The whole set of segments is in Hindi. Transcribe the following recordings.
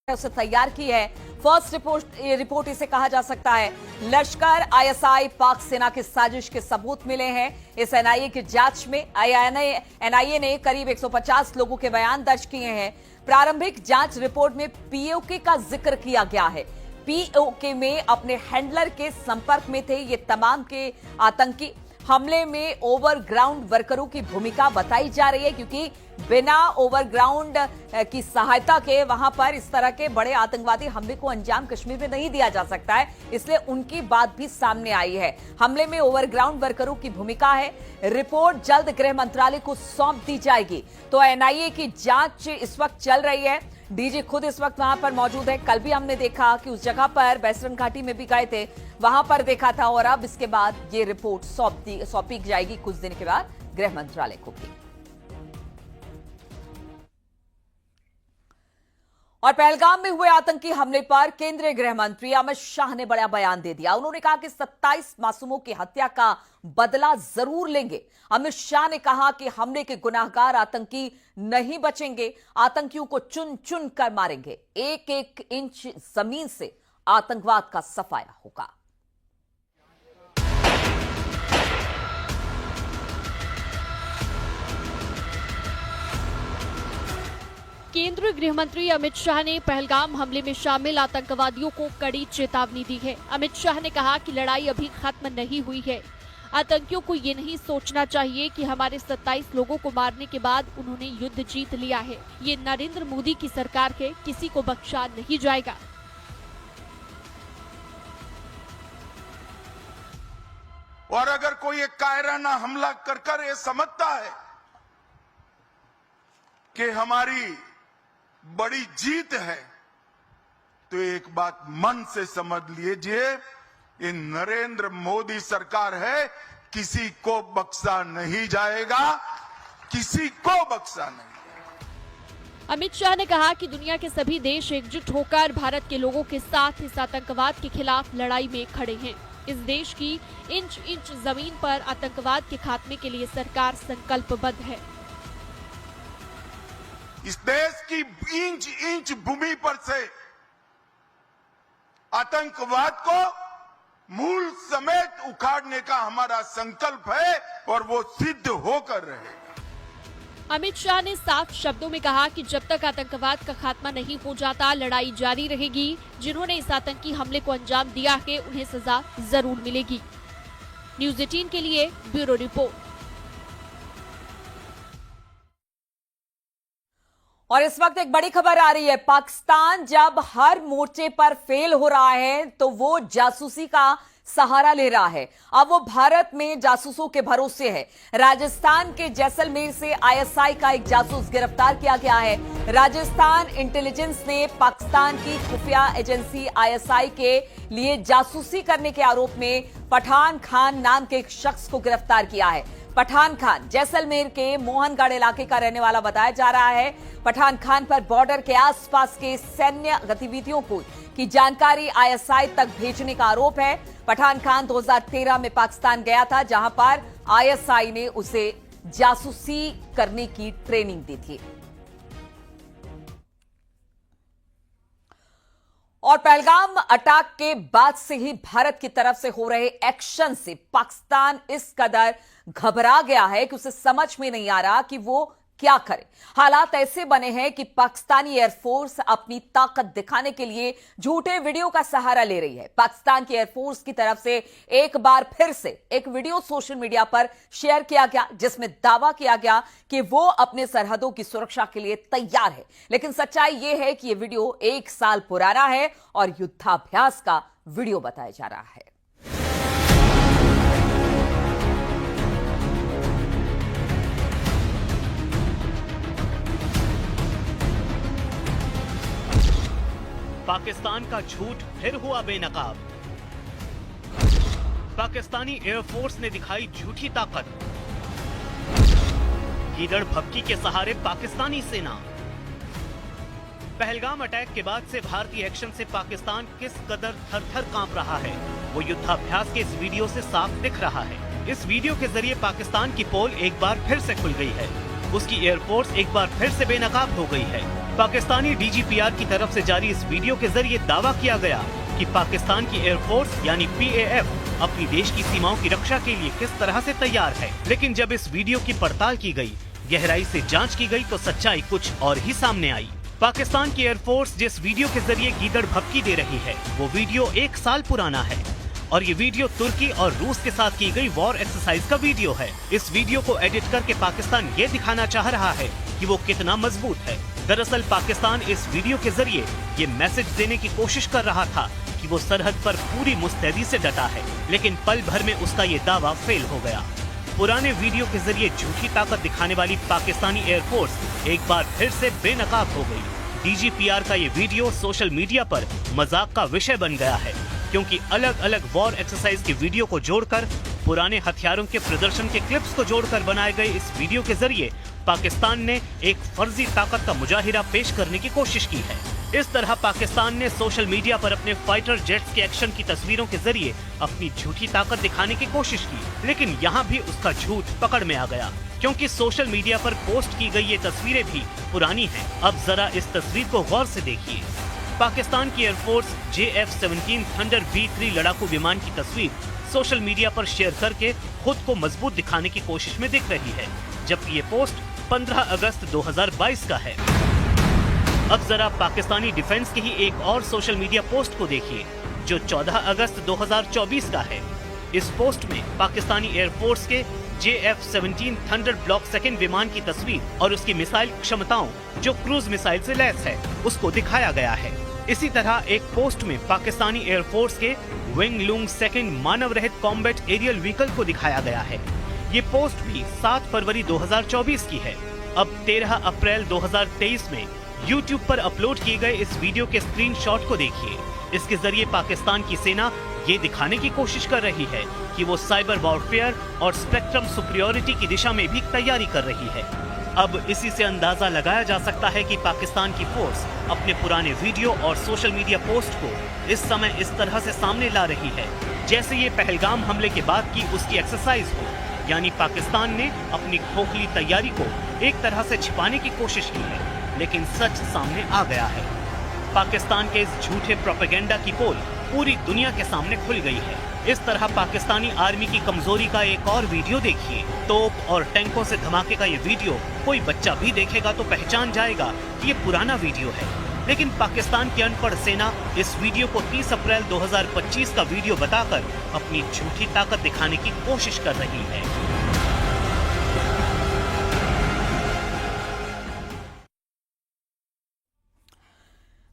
उसे तैयार की है। फर्स्ट रिपोर्ट इसे कहा जा सकता है। लश्कर, आईएसआई, पाक सेना की साजिश के सबूत मिले हैं। इस एनआईए की जांच में एनआईए ने करीब 150 लोगों के बयान दर्ज किए हैं। प्रारंभिक जांच रिपोर्ट में पीओके का जिक्र किया गया है। पीओके में अपने हैंडलर के संपर्क में थे ये तमाम के आतंकी। हमले में ओवरग्राउंड वर्करों की भूमिका बताई जा रही है, क्योंकि बिना ओवरग्राउंड की सहायता के वहां पर इस तरह के बड़े आतंकवादी हमले को अंजाम कश्मीर में नहीं दिया जा सकता है, इसलिए उनकी बात भी सामने आई है। हमले में ओवरग्राउंड वर्करों की भूमिका है। रिपोर्ट जल्द गृह मंत्रालय को सौंप दी जाएगी। तो एनआईए की जांच इस वक्त चल रही है। डीजी खुद इस वक्त वहां पर मौजूद है। कल भी हमने देखा कि उस जगह पर बैसरन घाटी में भी गए थे, वहां पर देखा था, और अब इसके बाद ये रिपोर्ट सौंपी जाएगी कुछ दिन के बाद गृह मंत्रालय को भी। और पहलगाम में हुए आतंकी हमले पर केंद्रीय गृह मंत्री अमित शाह ने बड़ा बयान दे दिया। उन्होंने कहा कि 27 मासूमों की हत्या का बदला जरूर लेंगे। अमित शाह ने कहा कि हमले के गुनाहगार आतंकी नहीं बचेंगे, आतंकियों को चुन चुन कर मारेंगे। एक एक इंच जमीन से आतंकवाद का सफाया होगा। केंद्रीय गृह मंत्री अमित शाह ने पहलगाम हमले में शामिल आतंकवादियों को कड़ी चेतावनी दी है। अमित शाह ने कहा कि लड़ाई अभी खत्म नहीं हुई है। आतंकियों को ये नहीं सोचना चाहिए कि हमारे 27 लोगों को मारने के बाद उन्होंने युद्ध जीत लिया है। ये नरेंद्र मोदी की सरकार है, किसी को बख्शा नहीं जाएगा। और अगर कोई एक कायराना हमला कर ये समझता है कि हमारी बड़ी जीत है, तो एक बात मन से समझ लीजिए, ये नरेंद्र मोदी सरकार है, किसी को बख्शा नहीं जाएगा, किसी को बख्शा नहीं। अमित शाह ने कहा कि दुनिया के सभी देश एकजुट होकर भारत के लोगों के साथ इस आतंकवाद के खिलाफ लड़ाई में खड़े हैं। इस देश की इंच इंच जमीन पर आतंकवाद के खात्मे के लिए सरकार संकल्पबद्ध है। इस देश की इंच इंच भूमि पर से आतंकवाद को मूल समेत उखाड़ने का हमारा संकल्प है, और वो सिद्ध होकर रहेगा। अमित शाह ने साफ शब्दों में कहा कि जब तक आतंकवाद का खात्मा नहीं हो जाता, लड़ाई जारी रहेगी। जिन्होंने इस आतंकी हमले को अंजाम दिया है, उन्हें सजा जरूर मिलेगी। न्यूज़ 18 के लिए ब्यूरो रिपोर्ट। और इस वक्त एक बड़ी खबर आ रही है। पाकिस्तान जब हर मोर्चे पर फेल हो रहा है, तो वो जासूसी का सहारा ले रहा है। अब वो भारत में जासूसों के भरोसे है। राजस्थान के जैसलमेर से आईएसआई का एक जासूस गिरफ्तार किया गया है। राजस्थान इंटेलिजेंस ने पाकिस्तान की खुफिया एजेंसी आईएसआई के लिए जासूसी करने के आरोप में पठान खान नाम के एक शख्स को गिरफ्तार किया है। पठान खान जैसलमेर के मोहनगढ़ इलाके का रहने वाला बताया जा रहा है। पठान खान पर बॉर्डर के आसपास के सैन्य गतिविधियों की जानकारी आईएसआई तक भेजने का आरोप है। पठान खान 2013 में पाकिस्तान गया था, जहां पर आईएसआई ने उसे जासूसी करने की ट्रेनिंग दी थी। और पहलगाम अटैक के बाद से ही भारत की तरफ से हो रहे एक्शन से पाकिस्तान इस कदर घबरा गया है कि उसे समझ में नहीं आ रहा कि वो क्या करे। हालात ऐसे बने हैं कि पाकिस्तानी एयरफोर्स अपनी ताकत दिखाने के लिए झूठे वीडियो का सहारा ले रही है। पाकिस्तान की एयरफोर्स की तरफ से एक बार फिर से एक वीडियो सोशल मीडिया पर शेयर किया गया, जिसमें दावा किया गया कि वो अपने सरहदों की सुरक्षा के लिए तैयार है। लेकिन सच्चाई यह है कि यह वीडियो 1 साल पुराना है और युद्धाभ्यास का वीडियो बताया जा रहा है। पाकिस्तान का झूठ फिर हुआ बेनकाब। पाकिस्तानी एयरफोर्स ने दिखाई झूठी ताकत। गीदड़ भभकी के सहारे पाकिस्तानी सेना। पहलगाम अटैक के बाद से भारतीय एक्शन से पाकिस्तान किस कदर थर-थर कांप रहा है, वो युद्धाभ्यास के इस वीडियो से साफ दिख रहा है। इस वीडियो के जरिए पाकिस्तान की पोल एक बार फिर से खुल गई है। उसकी एयरफोर्स एक बार फिर से बेनकाब हो गई है। पाकिस्तानी डीजीपीआर की तरफ से जारी इस वीडियो के जरिए दावा किया गया कि पाकिस्तान की एयरफोर्स यानी PAF अपनी देश की सीमाओं की रक्षा के लिए किस तरह से तैयार है। लेकिन जब इस वीडियो की पड़ताल की गई, गहराई से जांच की गई तो सच्चाई कुछ और ही सामने आई। पाकिस्तान की एयरफोर्स जिस वीडियो के जरिए गीदड़ भभकी दे रही है वो वीडियो 1 साल पुराना है और ये वीडियो तुर्की और रूस के साथ की गई वॉर एक्सरसाइज का वीडियो है। इस वीडियो को एडिट करके पाकिस्तान ये दिखाना चाह रहा है कि वो कितना मजबूत है। दरअसल पाकिस्तान इस वीडियो के जरिए ये मैसेज देने की कोशिश कर रहा था कि वो सरहद पर पूरी मुस्तैदी से डटा है, लेकिन पल भर में उसका ये दावा फेल हो गया। पुराने वीडियो के जरिए झूठी ताकत दिखाने वाली पाकिस्तानी एयरफोर्स एक बार फिर से बेनकाब हो गई। डीजीपीआर का ये वीडियो सोशल मीडिया पर मजाक का विषय बन गया है, क्योंकि अलग अलग वॉर एक्सरसाइज के वीडियो को जोड़कर, पुराने हथियारों के प्रदर्शन के क्लिप्स को जोड़कर बनाए गए इस वीडियो के जरिए पाकिस्तान ने एक फर्जी ताकत का मुजाहिरा पेश करने की कोशिश की है। इस तरह पाकिस्तान ने सोशल मीडिया पर अपने फाइटर जेट्स के एक्शन की तस्वीरों के जरिए अपनी झूठी ताकत दिखाने की कोशिश की, लेकिन यहाँ भी उसका झूठ पकड़ में आ गया, क्योंकि सोशल मीडिया पर पोस्ट की गई ये तस्वीरें भी पुरानी हैं। अब जरा इस तस्वीर को गौर से देखिए। पाकिस्तान की एयरफोर्स JF-17 थंडर B3 लड़ाकू विमान की तस्वीर सोशल मीडिया पर शेयर करके खुद को मजबूत दिखाने की कोशिश में दिख रही है, जबकि ये पोस्ट 15 अगस्त 2022 का है। अब जरा पाकिस्तानी डिफेंस की ही एक और सोशल मीडिया पोस्ट को देखिए, जो 14 अगस्त 2024 का है। इस पोस्ट में पाकिस्तानी एयरफोर्स के JF-17 थंडर ब्लॉक 2 विमान की तस्वीर और उसकी मिसाइल क्षमताओं, जो क्रूज मिसाइल से लैस है, उसको दिखाया गया है। इसी तरह एक पोस्ट में पाकिस्तानी एयरफोर्स के विंग लूंग 2 मानव रहित कॉम्बैट एरियल व्हीकल को दिखाया गया है। ये पोस्ट भी 7 फरवरी 2024 की है। अब 13 अप्रैल 2023 में YouTube पर अपलोड किए गए इस वीडियो के स्क्रीनशॉट को देखिए। इसके जरिए पाकिस्तान की सेना ये दिखाने की कोशिश कर रही है कि वो साइबर वॉरफेयर और स्पेक्ट्रम सुपीरियरिटी की दिशा में भी तैयारी कर रही है। अब इसी से अंदाजा लगाया जा सकता है कि पाकिस्तान की फोर्स अपने पुराने वीडियो और सोशल मीडिया पोस्ट को इस समय इस तरह से सामने ला रही है जैसे ये पहलगाम हमले के बाद की उसकी एक्सरसाइज हो। यानी पाकिस्तान ने अपनी खोखली तैयारी को एक तरह से छिपाने की कोशिश की है, लेकिन सच सामने आ गया है। पाकिस्तान के इस झूठे प्रोपेगेंडा की पोल पूरी दुनिया के सामने खुल गई है। इस तरह पाकिस्तानी आर्मी की कमजोरी का एक और वीडियो देखिए। तोप और टैंकों से धमाके का ये वीडियो कोई बच्चा भी देखेगा तो पहचान जाएगा कि ये पुराना वीडियो है, लेकिन पाकिस्तान की अनपढ़ सेना इस वीडियो को 30 अप्रैल 2025 का वीडियो बताकर अपनी झूठी ताकत दिखाने की कोशिश कर रही है।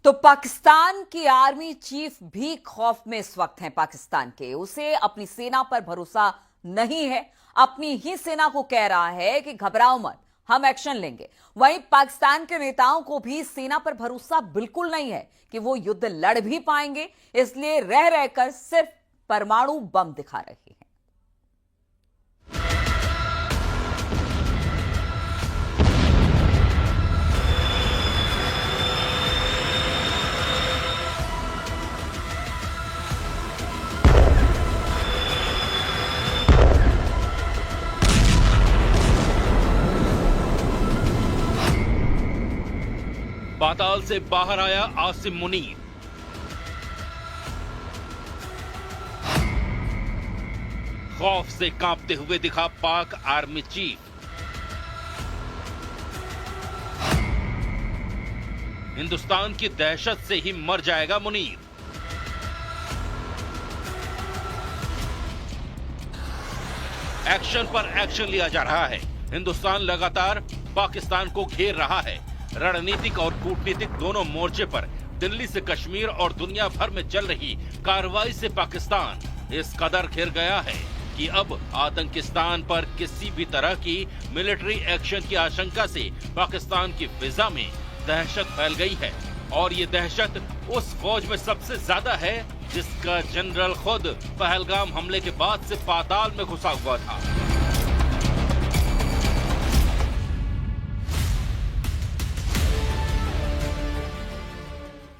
तो पाकिस्तान की आर्मी चीफ भी खौफ में इस वक्त हैं। पाकिस्तान के उसे अपनी सेना पर भरोसा नहीं है, अपनी ही सेना को कह रहा है कि घबराओ मत, हम एक्शन लेंगे। वहीं पाकिस्तान के नेताओं को भी सेना पर भरोसा बिल्कुल नहीं है कि वो युद्ध लड़ भी पाएंगे, इसलिए रह रहकर सिर्फ परमाणु बम दिखा रहे हैं। पाताल से बाहर आया आसिम मुनीर। खौफ से कांपते हुए दिखा पाक आर्मी चीफ। हिंदुस्तान की दहशत से ही मर जाएगा मुनीर। एक्शन पर एक्शन लिया जा रहा है। हिंदुस्तान लगातार पाकिस्तान को घेर रहा है। रणनीतिक और कूटनीतिक दोनों मोर्चे पर दिल्ली से कश्मीर और दुनिया भर में चल रही कार्रवाई से पाकिस्तान इस कदर घिर गया है कि अब आतंकिस्तान पर किसी भी तरह की मिलिट्री एक्शन की आशंका से पाकिस्तान की फिजा में दहशत फैल गई है। और ये दहशत उस फौज में सबसे ज्यादा है जिसका जनरल खुद पहलगाम हमले के बाद से पाताल में घुसा हुआ था।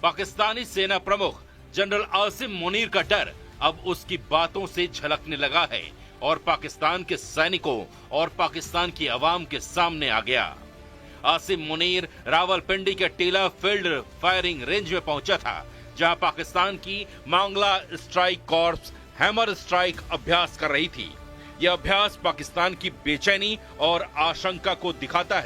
पाकिस्तानी सेना प्रमुख जनरल आसिम मुनीर का डर अब उसकी बातों से झलकने लगा है और पाकिस्तान के सैनिकों और पाकिस्तान की आवाम के सामने आ गया। आसिम मुनीर रावलपिंडी के टीला फील्ड फायरिंग रेंज में पहुंचा था, जहां पाकिस्तान की मांगला स्ट्राइक कॉर्प्स हैमर स्ट्राइक अभ्यास कर रही थी। यह अभ्यास पाकिस्तान की बेचैनी और आशंका को दिखाता